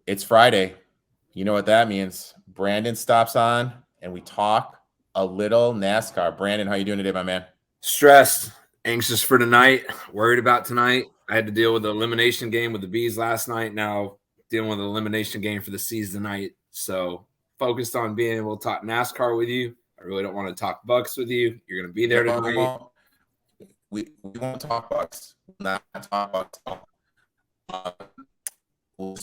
It's Friday. You know what that means. Brandon stops on and we talk a little NASCAR. Brandon, how you doing today, my man? Stressed, anxious for tonight, worried about tonight. I had to deal with the elimination game with the Bees last night. Now dealing with the elimination game for the C's tonight. So focused on being able to talk NASCAR with you. I really don't want to talk Bucks with you. You're going to be there No, tonight. we won't talk Bucks. Not talk Bucks. Uh, we'll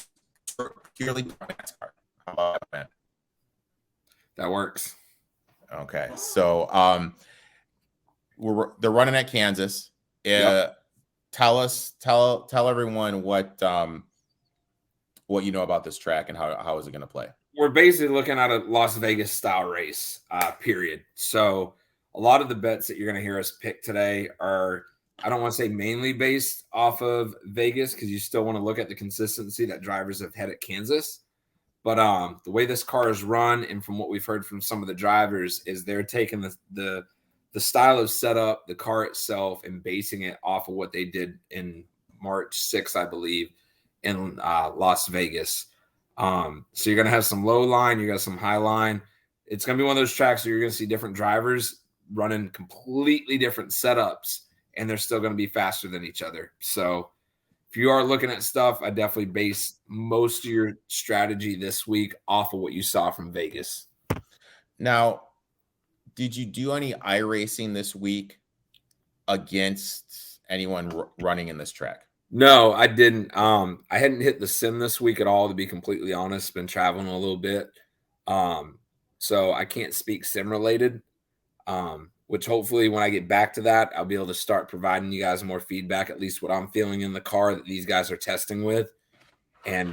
purely talk NASCAR. How about that, man? That works. Okay, so they're running at Kansas. Yep. Tell everyone what you know about this track and how is it going to play. We're basically looking at a Las Vegas style race, period. So a lot of the bets that you're going to hear us pick today are, I don't want to say mainly based off of Vegas, because you still want to look at the consistency that drivers have had at Kansas. But the way this car is run, and from what we've heard from some of the drivers, is they're taking the style of setup, the car itself, and basing it off of what they did in March 6th, I believe, in Las Vegas. So you're going to have some low line, you got some high line. It's going to be one of those tracks where you're going to see different drivers running completely different setups, and they're still going to be faster than each other. So if you are looking at stuff, I definitely base most of your strategy this week off of what you saw from Vegas. Now, did you do any iRacing this week against anyone running in this track? No, I didn't. I hadn't hit the sim this week at all, to be completely honest. Been traveling a little bit. So I can't speak sim related. Which hopefully when I get back to that, I'll be able to start providing you guys more feedback, at least what I'm feeling in the car that these guys are testing with, and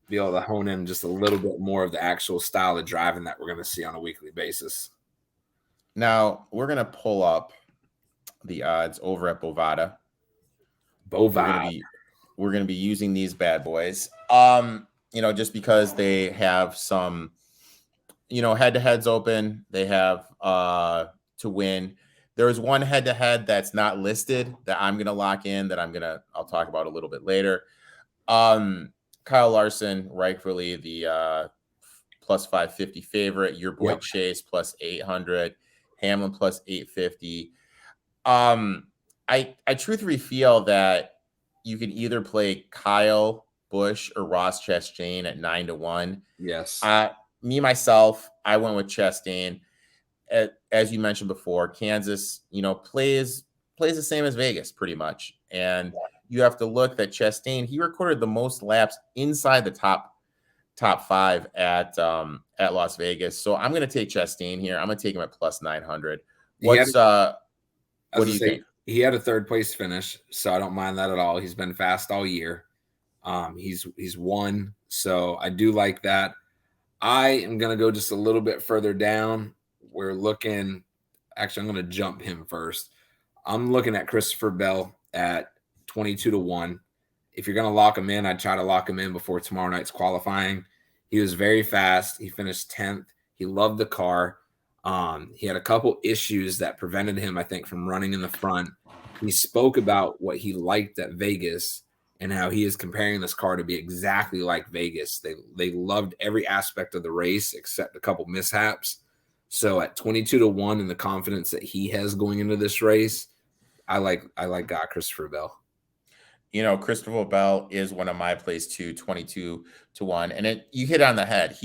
be able to hone in just a little bit more of the actual style of driving that we're going to see on a weekly basis. Now, we're going to pull up the odds over at Bovada. We're going to be using these bad boys. Just because they have some, head-to-heads open. They have to win. There is one head-to-head that's not listed that I'm going to lock in that I'll talk about a little bit later. Kyle Larson, rightfully the plus 550 favorite. Your boy Chase plus 800. Hamlin plus 850. I truthfully feel that you could either play Kyle Busch or Ross Chastain at 9-1. Yes. Myself, I went with Chastain. As you mentioned before, Kansas, plays the same as Vegas pretty much. And you have to look that Chastain, he recorded the most laps inside the top five at Las Vegas. So I'm going to take Chastain here. I'm going to take him at plus 900. What do you think? He had a third place finish, so I don't mind that at all. He's been fast all year. He's won, so I do like that. I am going to go just a little bit further down. We're looking – actually, I'm going to jump him first. I'm looking at Christopher Bell at 22-1. If you're going to lock him in, I'd try to lock him in before tomorrow night's qualifying. He was very fast. He finished 10th. He loved the car. He had a couple issues that prevented him, I think, from running in the front. He spoke about what he liked at Vegas and how he is comparing this car to be exactly like Vegas. They loved every aspect of the race except a couple mishaps. So at 22-1 and the confidence that he has going into this race, I like Christopher Bell. Christopher Bell is one of my plays too, 22-1. And you hit on the head.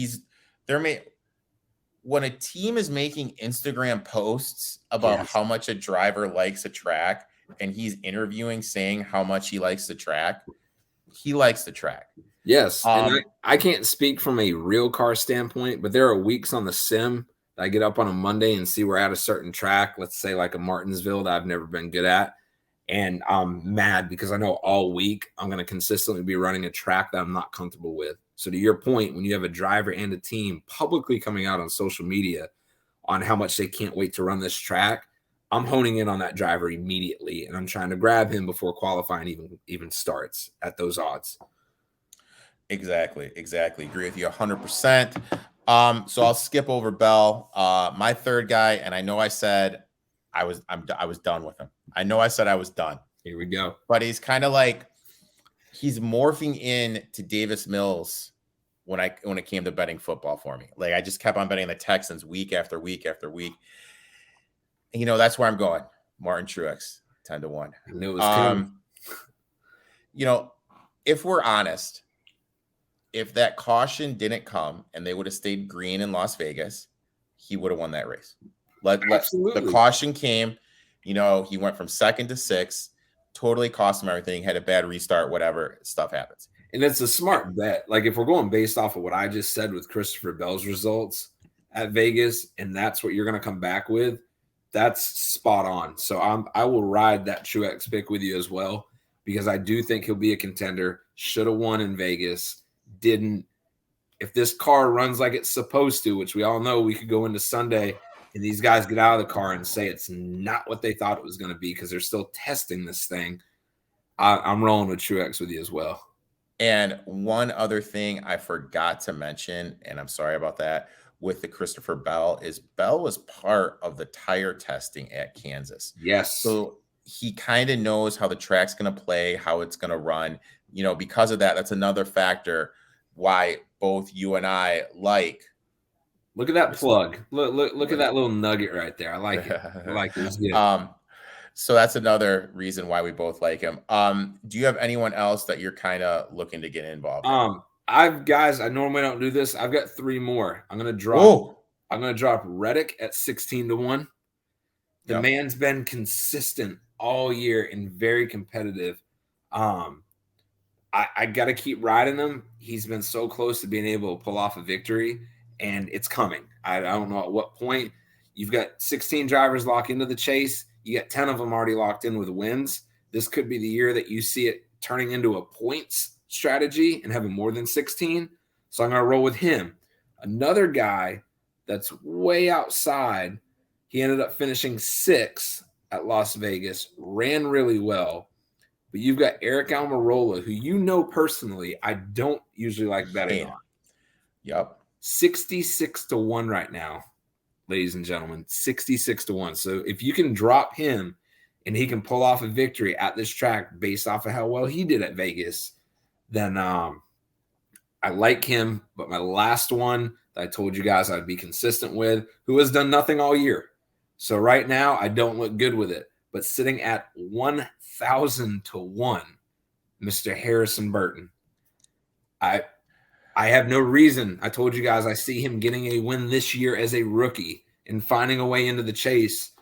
When a team is making Instagram posts about how much a driver likes a track and he's interviewing saying how much he likes the track, he likes the track. Yes. And I can't speak from a real car standpoint, but there are weeks on the sim that I get up on a Monday and see we're at a certain track, let's say like a Martinsville that I've never been good at. And I'm mad because I know all week I'm going to consistently be running a track that I'm not comfortable with. So to your point, when you have a driver and a team publicly coming out on social media on how much they can't wait to run this track, I'm honing in on that driver immediately, and I'm trying to grab him before qualifying even starts at those odds. Exactly. Agree with you 100%. So I'll skip over Bell. My third guy, and I know I said I was done with him. I know I said I was done. Here we go. But he's kind of like he's morphing in to Davis Mills when it came to betting football for me. Like I just kept on betting the Texans week after week after week. And, that's where I'm going. Martin Truex, 10-1. I knew it was coming. If we're honest, if that caution didn't come and they would have stayed green in Las Vegas, he would have won that race. Absolutely. The caution came, he went from 2nd to 6th, totally cost him everything, had a bad restart, whatever, stuff happens. And it's a smart bet. Like if we're going based off of what I just said with Christopher Bell's results at Vegas, and that's what you're going to come back with, that's spot on. So I will ride that Truex pick with you as well, because I do think he'll be a contender. Should have won in Vegas, didn't. If this car runs like it's supposed to, which we all know, we could go into Sunday and these guys get out of the car and say it's not what they thought it was going to be because they're still testing this thing. I'm rolling with Truex with you as well. And one other thing I forgot to mention, and I'm sorry about that, with the Christopher Bell, is Bell was part of the tire testing at Kansas. Yes. So he kind of knows how the track's going to play, how it's going to run. Because of that, that's another factor why both you and I like. Look at that plug. Look at that little nugget right there. I like it. I like it. It's good. So that's another reason why we both like him. Do you have anyone else that you're kind of looking to get involved in? I normally don't do this. I've got 3 more. I'm gonna drop Reddick at 16-1. The man's been consistent all year and very competitive. I got to keep riding him. He's been so close to being able to pull off a victory, and it's coming. I don't know at what point. You've got 16 drivers locked into the chase. You got 10 of them already locked in with wins. This could be the year that you see it turning into a points strategy and having more than 16. So I'm going to roll with him. Another guy that's way outside, he ended up finishing 6th at Las Vegas, ran really well. But you've got Eric Almirola, who personally I don't usually like betting on. Yep. 66-1 right now, ladies and gentlemen. 66-1. So if you can drop him and he can pull off a victory at this track based off of how well he did at Vegas, then I like him. But my last one that I told you guys I'd be consistent with, who has done nothing all year. So right now I don't look good with it. But sitting at 1,000-1, Mr. Harrison Burton. I have no reason. I told you guys I see him getting a win this year as a rookie and finding a way into the chase,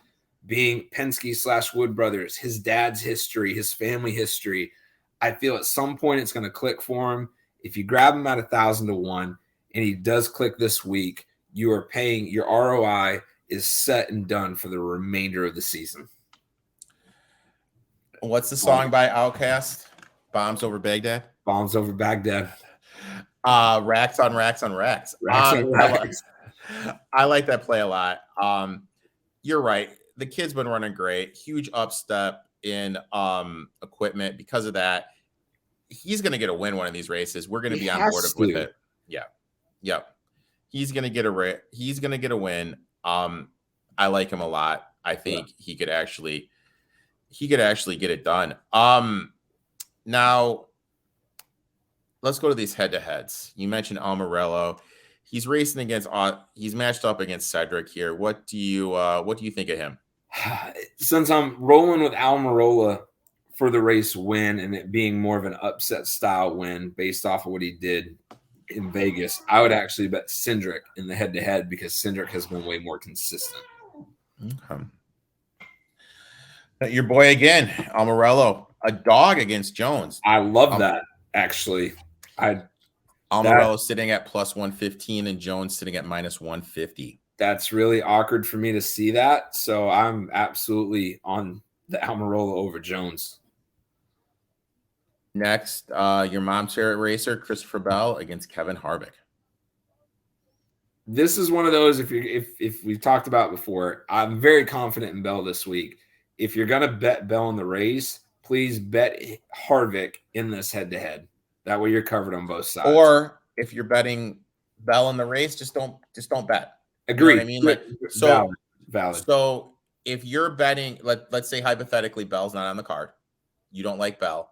being Penske / Wood Brothers, his dad's history, his family history. I feel at some point it's going to click for him. If you grab him at 1,000-1 and he does click this week, you are paying, your ROI is set and done for the remainder of the season. What's the song by Outkast? Bombs Over Baghdad? Bombs Over Baghdad. Racks on racks on racks. I like that play a lot. You're right. The kid's been running great. Huge upstep in equipment. Because of that, he's going to get a win one of these races. We're going to be on board with it. Yeah. Yep. He's going to get a win. I like him a lot. I think he could actually get it done. Now let's go to these head-to-heads. You mentioned Almirola. He's racing against. He's matched up against Cedric here. What do you think of him? Since I'm rolling with Almirola for the race win and it being more of an upset style win based off of what he did in Vegas, I would actually bet Cindric in the head-to-head because Cindric has been way more consistent. Okay. Your boy again, Almirola, a dog against Jones. I love that, actually. Almirola sitting at plus 115 and Jones sitting at minus 150. That's really awkward for me to see that. So I'm absolutely on the Almirola over Jones. Next, your mom's favorite racer, Christopher Bell against Kevin Harvick. This is one of those, if we've talked about before, I'm very confident in Bell this week. If you're going to bet Bell in the race, please bet Harvick in this head-to-head. That way you're covered on both sides. Or if you're betting Bell in the race, just don't bet. Agree. You know what I mean? Valid. So if you're betting, let's say hypothetically Bell's not on the card. You don't like Bell.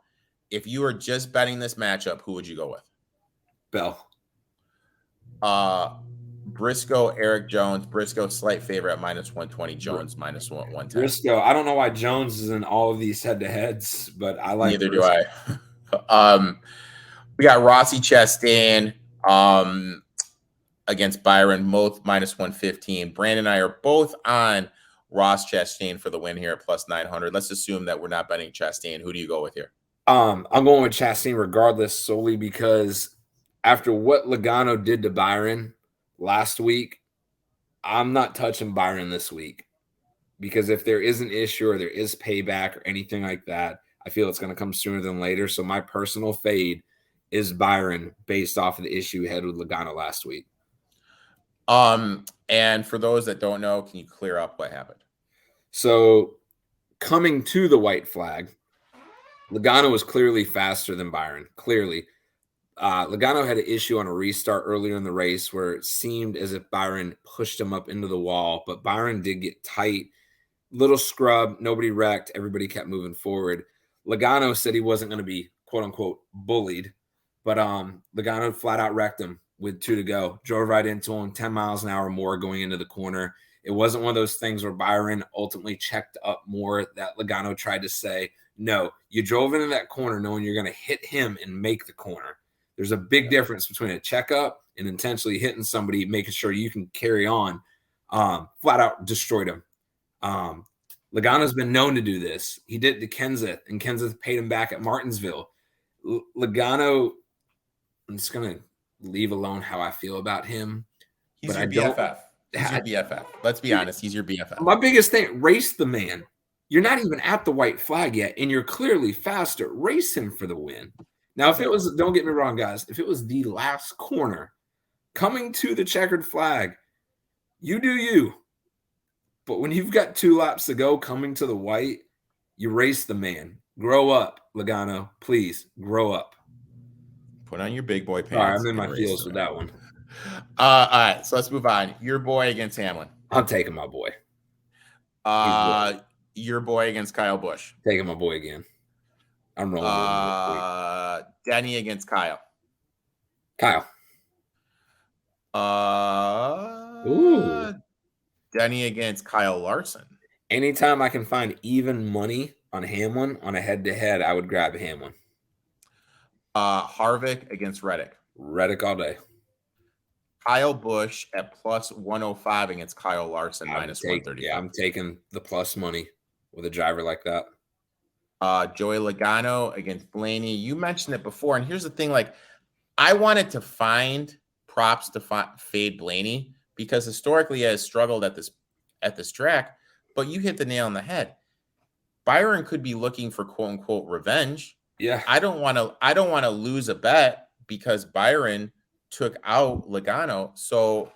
If you are just betting this matchup, who would you go with? Bell. Briscoe, Eric Jones. Briscoe slight favorite at -120. Jones -110. Briscoe. I don't know why Jones is in all of these head-to-heads, but I like Neither Briscoe. do I. We got Rossi Chastain against Byron, both -115. Brandon and I are both on Ross Chastain for the win here at +900. Let's assume that we're not betting Chastain. Who do you go with here? I'm going with Chastain regardless, solely because after what Logano did to Byron last week, I'm not touching Byron this week, because if there is an issue or there is payback or anything like that, I feel it's going to come sooner than later. So my personal fade is Byron based off of the issue he had with Logano last week. And for those that don't know, can you clear up what happened? So coming to the white flag, Logano was clearly faster than Byron. Clearly. Logano had an issue on a restart earlier in the race where it seemed as if Byron pushed him up into the wall, but Byron did get tight. Little scrub, nobody wrecked, everybody kept moving forward. Logano said he wasn't going to be quote-unquote bullied, but Logano flat out wrecked him with 2 to go. Drove right into him, 10 miles an hour more going into the corner. It wasn't one of those things where Byron ultimately checked up more that Logano tried to say, no, you drove into that corner knowing you're going to hit him and make the corner. There's a big difference between a checkup and intentionally hitting somebody, making sure you can carry on. Flat out destroyed him. Logano's been known to do this. He did it to Kenseth, and Kenseth paid him back at Martinsville. Logano, I'm just going to leave alone how I feel about him. He's your BFF. He's your BFF. Let's be honest. He's your BFF. My biggest thing, race the man. You're not even at the white flag yet, and you're clearly faster. Race him for the win. Now, if it was, don't get me wrong, guys, if it was the last corner coming to the checkered flag, you do you. But when you've got 2 laps to go coming to the white, you race the man. Grow up, Logano. Please, grow up. Put on your big boy pants. All right, I'm in my feels with that one. All right, so let's move on. Your boy against Hamlin. I'm taking my boy. Your boy against Kyle Busch. Taking my boy again. I'm rolling. Denny against Kyle. Kyle. Denny against Kyle Larson. Anytime I can find even money on Hamlin on a head-to-head, I would grab Hamlin. Harvick against Reddick. Reddick all day. Kyle Busch at +105 against Kyle Larson -130. Yeah, I'm taking the plus money with a driver like that. Joey Logano against Blaney. You mentioned it before, and here's the thing: like, I wanted to find props to fade Blaney because historically he has struggled at this track. But you hit the nail on the head. Byron could be looking for quote unquote revenge. Yeah, I don't want to lose a bet because Byron took out Logano. So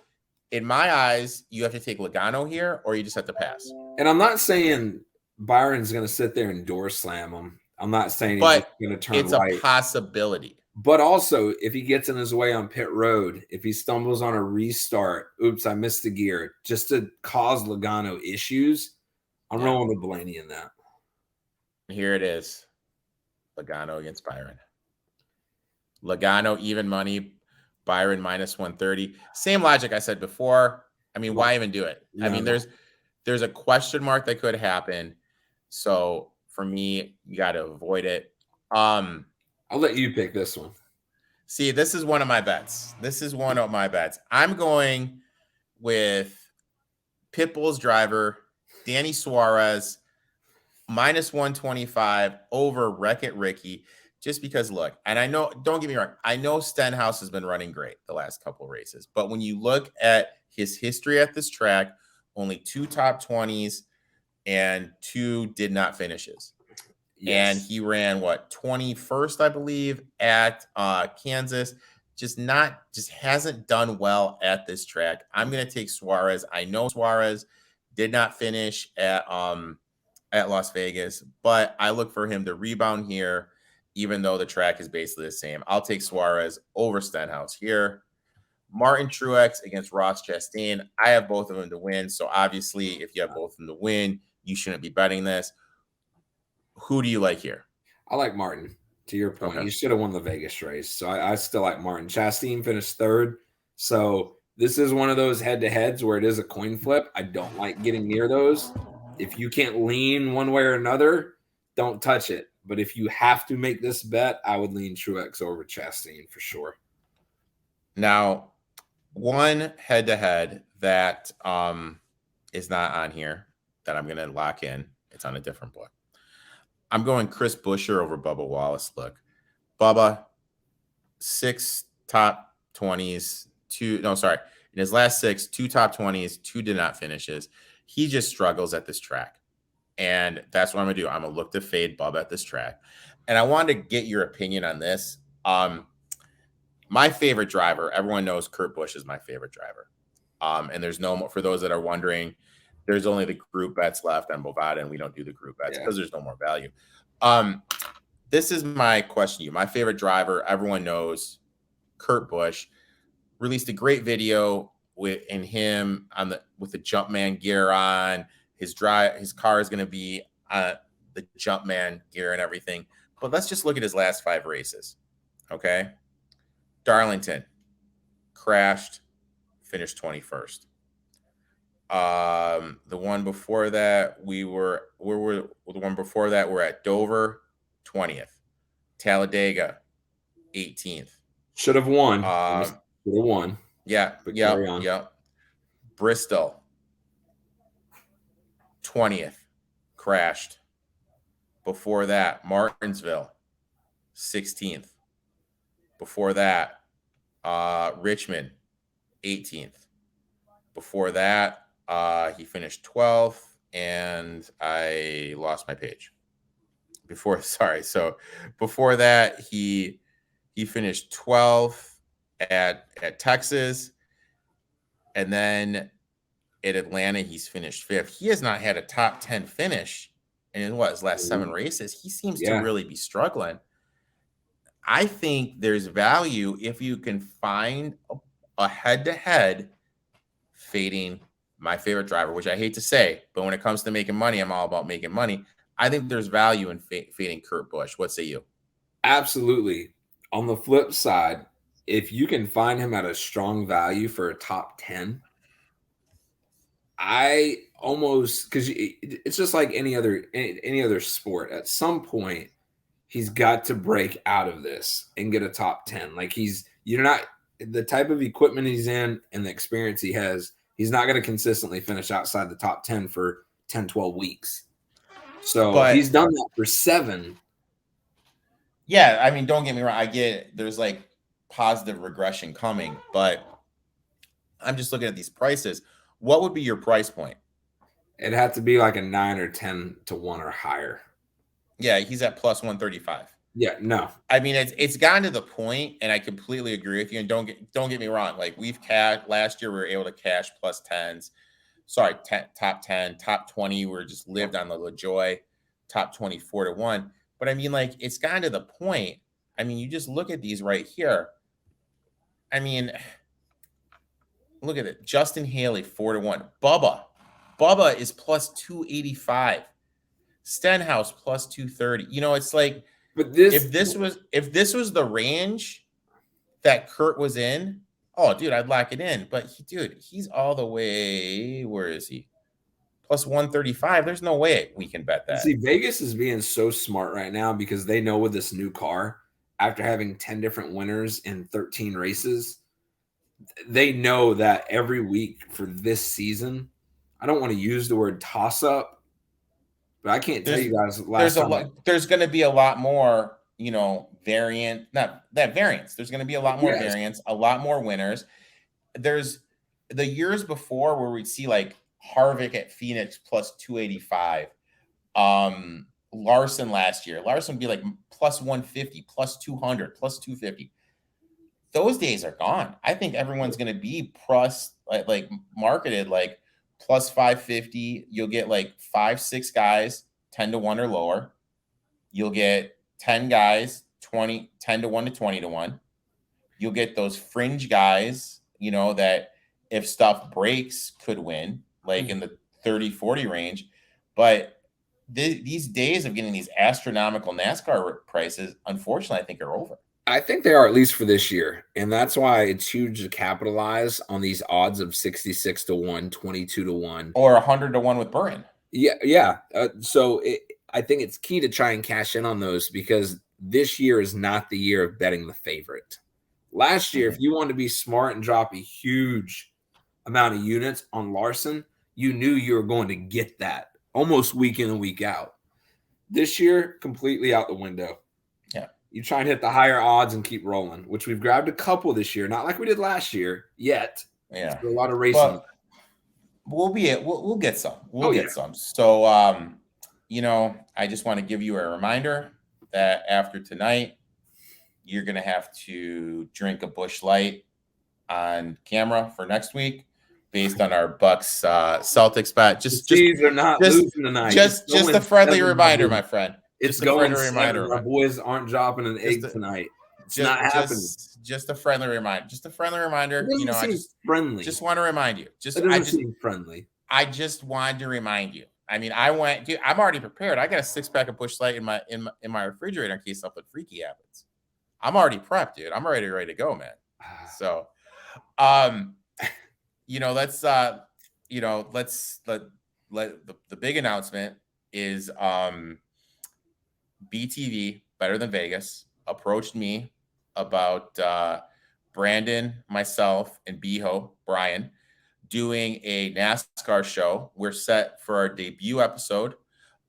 in my eyes, you have to take Logano here, or you just have to pass. And I'm not saying Byron's going to sit there and door slam him. I'm not saying he's going to turn it's right. a possibility. But also, if he gets in his way on pit road, if he stumbles on a restart, oops, I missed the gear, just to cause Logano issues, I'm rolling with Blaney in that. Here it is. Logano against Byron. Logano even money, Byron -130. Same logic I said before. I mean, why even do it? No. I mean, there's a question mark that could happen. So for me, you got to avoid it. I'll let you pick this one. See, this is one of my bets. I'm going with Pitbull's driver, Danny Suarez, -125 over Wreck-It Ricky. Just because, look, and I know, don't get me wrong, I know Stenhouse has been running great the last couple of races, but when you look at his history at this track, only 2 top 20s and 2 did not finishes. Yes. And he ran 21st, I believe, at Kansas. Just hasn't done well at this track. I'm going to take Suarez. I know Suarez did not finish at Las Vegas, but I look for him to rebound here, even though the track is basically the same. I'll take Suarez over Stenhouse here. Martin Truex against Ross Chastain. I have both of them to win. So obviously, if you have both of them to win, you shouldn't be betting this. Who do you like here? I like Martin. To your point, he should have won the Vegas race. So I still like Martin. Chastain finished 3rd. So this is one of those head-to-heads where it is a coin flip. I don't like getting near those. If you can't lean one way or another, don't touch it. But if you have to make this bet, I would lean Truex over Chastain for sure. Now, one head-to-head that is not on here that I'm going to lock in. It's on a different book. I'm going Chris Buescher over Bubba Wallace. Look, Bubba, 6 top 20s, in his last 6, 2 top 20s, 2 did not finishes. He just struggles at this track. And that's what I'm going to do. I'm going to look to fade Bubba at this track. And I wanted to get your opinion on this. My favorite driver, everyone knows Kurt Busch is my favorite driver. And there's no more, for those that are wondering, there's only the group bets left on Bovada, and we don't do the group bets because there's no more value. This is my question to you. My favorite driver, everyone knows, Kurt Busch, released a great video with the Jumpman gear on. His car is going to be the Jumpman gear and everything. But let's just look at his last 5 races. Okay. Darlington crashed, finished 21st. The one before that, we're at Dover, 20th. Talladega, 18th. Should have won. Should have won. Yeah. Bristol, 20th, crashed. Before that, Martinsville, 16th. Before that, Richmond, 18th. Before that, he finished 12th, and I lost my page. Before that, he finished 12th at Texas, and then at Atlanta, he's finished 5th. He has not had a top 10 finish in his last 7 races. He seems to really be struggling. I think there's value if you can find a head-to-head fading my favorite driver, which I hate to say, but when it comes to making money, I'm all about making money. I think there's value in fading Kurt Busch. What say you? Absolutely. On the flip side, if you can find him at a strong value for a top 10, I almost, because it's just like any other sport. At some point, he's got to break out of this and get a top 10. Like you're not the type of equipment he's in and the experience he has. He's not going to consistently finish outside the top 10 for 10, 12 weeks. So he's done that for 7. Yeah, I mean, don't get me wrong. I get there's like positive regression coming, but I'm just looking at these prices. What would be your price point? It'd have to be like a 9 or 10 to 1 or higher. Yeah, he's at plus 135. Yeah, no. I mean, it's gotten to the point, and I completely agree with you. And don't get me wrong. Like we've cashed last year, we were able to cash plus 10s. Sorry, top 10, top 20. We just lived on the LaJoy, top 24 to 1. But I mean, like it's gotten to the point. I mean, you just look at these right here. I mean, look at it. Justin Haley, 4 to 1. Bubba is plus 285. Stenhouse plus 230. You know, it's like, but if this was the range that Kurt was in, oh, dude, I'd lock it in. But he's all the way. Where is he? Plus 135. There's no way we can bet that. See, Vegas is being so smart right now because they know with this new car, after having 10 different winners in 13 races, they know that every week for this season, I don't want to use the word toss up, but I can't tell you guys there's going to be a lot more, variance. There's going to be a lot more variance, a lot more winners. There's the years before where we'd see like Harvick at Phoenix plus 285. Larson last year. Larson would be like plus 150, plus 200, plus 250. Those days are gone. I think everyone's going to be plus like marketed like plus 550. You'll get like 5-6 guys 10 to 1 or lower. You'll get 10 guys 10 to 1 to 20 to 1. You'll get those fringe guys, that if stuff breaks could win like in the 30-40 range. But these days of getting these astronomical NASCAR prices, unfortunately, I think are over. I think they are, at least for this year. And that's why it's huge to capitalize on these odds of 66 to 1, 22 to 1. Or 100 to 1 with Burton. Yeah. I think it's key to try and cash in on those, because this year is not the year of betting the favorite. Last year, if you wanted to be smart and drop a huge amount of units on Larson, you knew you were going to get that almost week in and week out. This year, completely out the window. Yeah. You try and hit the higher odds and keep rolling, which we've grabbed a couple this year, not like we did last year yet. Yeah. A lot of racing. But we'll get some. We'll get yeah. some. So, I just want to give you a reminder that after tonight, you're going to have to drink a Busch Light on camera for next week, based on our Bucks Celtics bet. These are not losing tonight. Just a friendly reminder, my friend. It's going to reminder. Our boys aren't dropping an egg tonight. It's not happening. Just a friendly reminder. Just a friendly reminder. Friendly. Just want to remind you. Seem friendly. I just wanted to remind you. I mean, I'm already prepared. I got a 6-pack of Busch Light in my refrigerator in case something freaky happens. I'm already prepped, dude. I'm ready to go, man. So, let's let the big announcement is BTV, Better Than Vegas, approached me about Brandon, myself, and Brian doing a NASCAR show. We're set for our debut episode.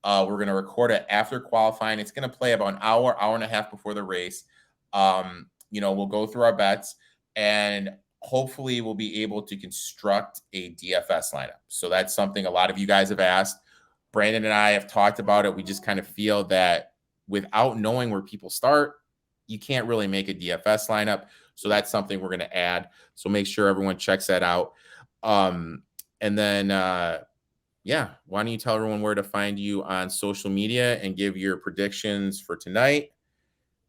We're going to record it after qualifying. It's going to play about an hour and a half before the race. We'll go through our bets, and hopefully we'll be able to construct a DFS lineup. So that's something a lot of you guys have asked. Brandon and I have talked about it. We just kind of feel that without knowing where people start, you can't really make a DFS lineup. So that's something we're going to add. So make sure everyone checks that out. And then, why don't you tell everyone where to find you on social media and give your predictions for tonight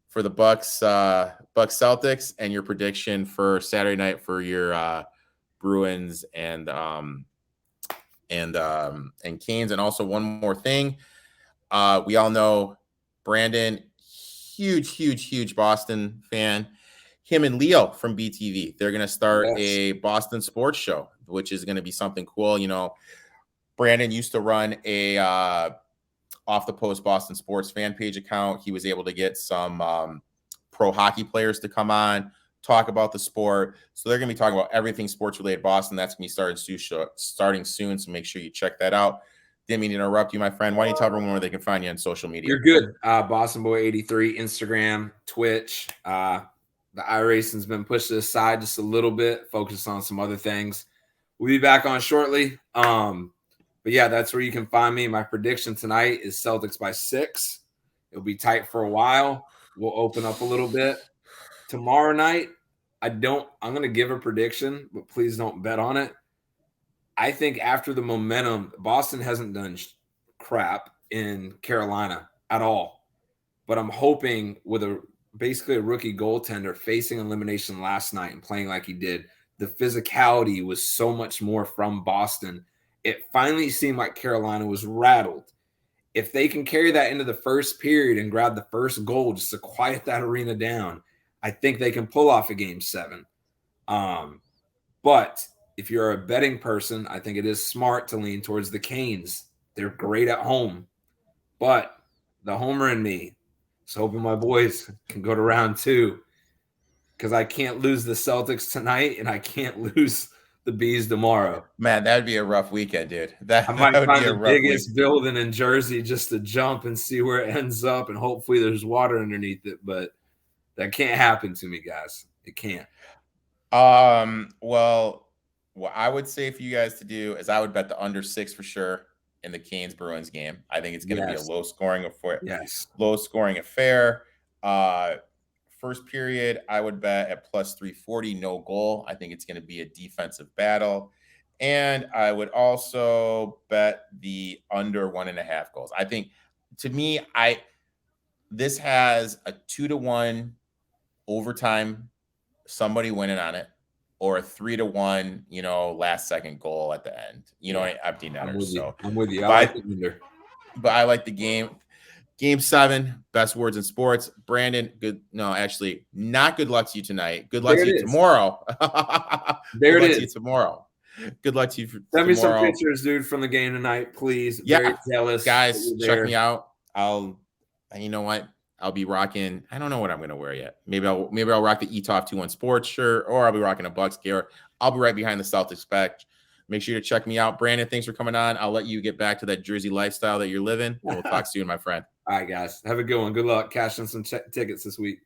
for the Bucks Celtics, and your prediction for Saturday night for your Bruins and Canes. And also one more thing, we all know Brandon, huge Boston fan. Him and Leo from BTV, they're going to start a Boston sports show, which is going to be something cool. Brandon used to run a Off the Post Boston Sports fan page account. He was able to get some pro hockey players to come on, talk about the sport. So they're going to be talking about everything sports related Boston. That's going to be starting soon. So make sure you check that out. Didn't mean to interrupt you, my friend. Why don't you tell everyone where they can find you on social media? You're good. Boston Boy 83, Instagram, Twitch. The iRacing's been pushed to the side just a little bit, focused on some other things. We'll be back on shortly. But yeah, that's where you can find me. My prediction tonight is Celtics by 6. It'll be tight for a while. We'll open up a little bit. Tomorrow night, I'm going to give a prediction, but please don't bet on it. I think after the momentum, Boston hasn't done crap in Carolina at all. But I'm hoping with basically a rookie goaltender facing elimination last night and playing like he did, the physicality was so much more from Boston. It finally seemed like Carolina was rattled. If they can carry that into the first period and grab the first goal just to quiet that arena down, I think they can pull off a Game 7. But if you're a betting person, I think it is smart to lean towards the Canes. They're great at home. But the homer in me is hoping my boys can go to round 2, because I can't lose the Celtics tonight and I can't lose the Bees tomorrow. Man, that would be a rough weekend, dude. I might find the biggest building in Jersey just to jump and see where it ends up, and hopefully there's water underneath it. But that can't happen to me, guys. It can't. Well, what I would say for you guys to do is I would bet the under 6 for sure in the Canes Bruins game. I think it's going to be a low scoring affair. First period, I would bet at plus 340, no goal. I think it's going to be a defensive battle. And I would also bet the under 1.5 goals. I think, to me, this has a 2-1 overtime, somebody winning on it, or a 3-1, last second goal at the end. Empty netters. I'm with you. I like the under. But I like the game. Game 7, best words in sports. Brandon, actually, not good luck to you tonight. Good luck to you tomorrow. There good luck it to you is. tomorrow. Good luck to you Send tomorrow. me some pictures, dude, from the game tonight, please. Yeah, very jealous. Guys, check me out. You know what? I'll be rocking. I don't know what I'm gonna wear yet. Maybe I'll rock the ETOF 2-1 sports shirt, or I'll be rocking a Bucks gear. I'll be right behind the Celtics back. Make sure to check me out. Brandon, thanks for coming on. I'll let you get back to that Jersey lifestyle that you're living, and we'll talk soon, my friend. All right, guys. Have a good one. Good luck cashing some tickets this week.